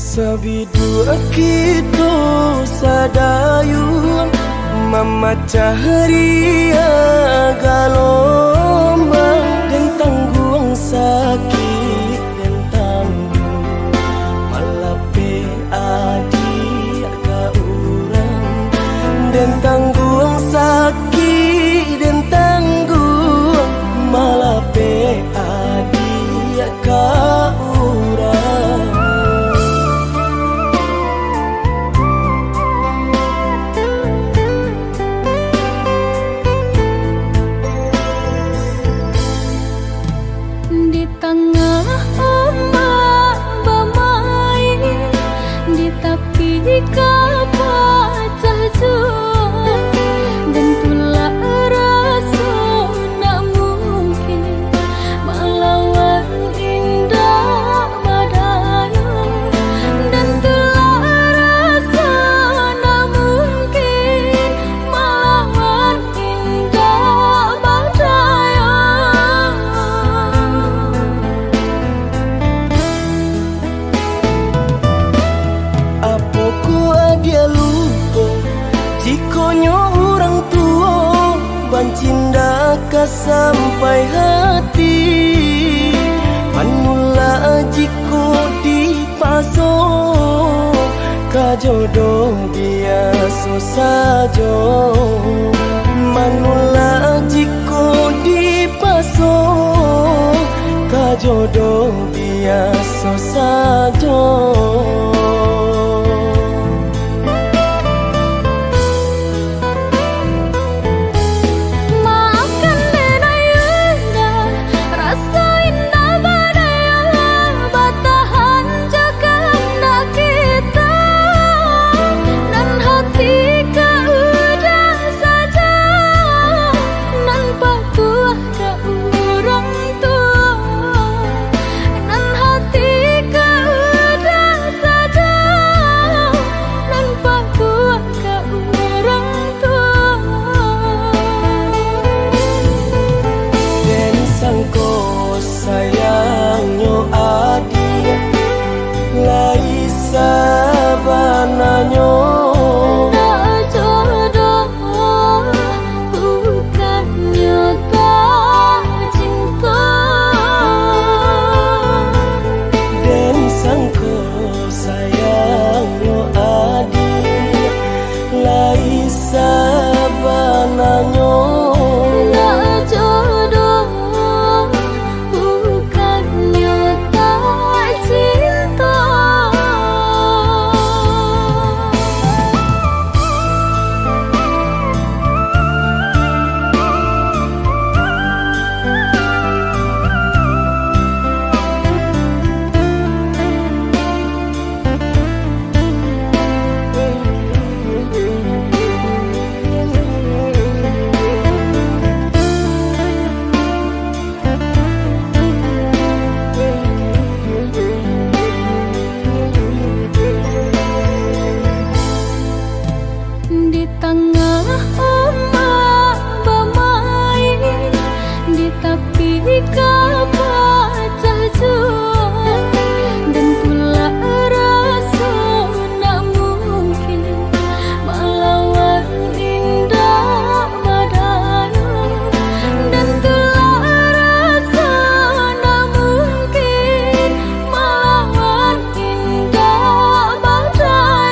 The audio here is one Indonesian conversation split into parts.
Sabidu akito sadayun memecah ria galombang dan tangguang sakit dan tanggung malape adik ka urang dan tangguang sakit dan tanggung malape adik ka urang. Di tengah ombak bermain, di tepi kapal jauh, dan tulah rasa nak mungkin melawan indah badai, dan tulah rasa nak mungkin melawan indah badai. Dia lupa jikonyo orang tua bancinda ka sampai hati manula jiko dipaso ka jodoh biasa saja manula jiko dipaso ka jodoh biasa saja. Sayangnya adik Laisa bananya tak jodoh bukannya tak cinta dan sangko sayangnya adik Laisa bananya di tengah ombak bermain, di tepi kapal jauh, dan tulah rasa nak mungkin melawan indah badai, dan tulah rasa nak mungkin melawan indah badai.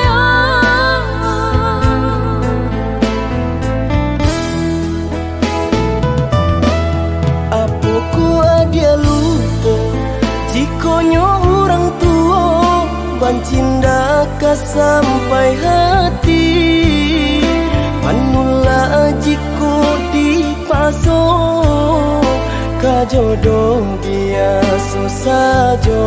Dia lupa jikonyo orang tua bancinda ka sampai hati manula jiko dipaso ka jodoh biasa saja.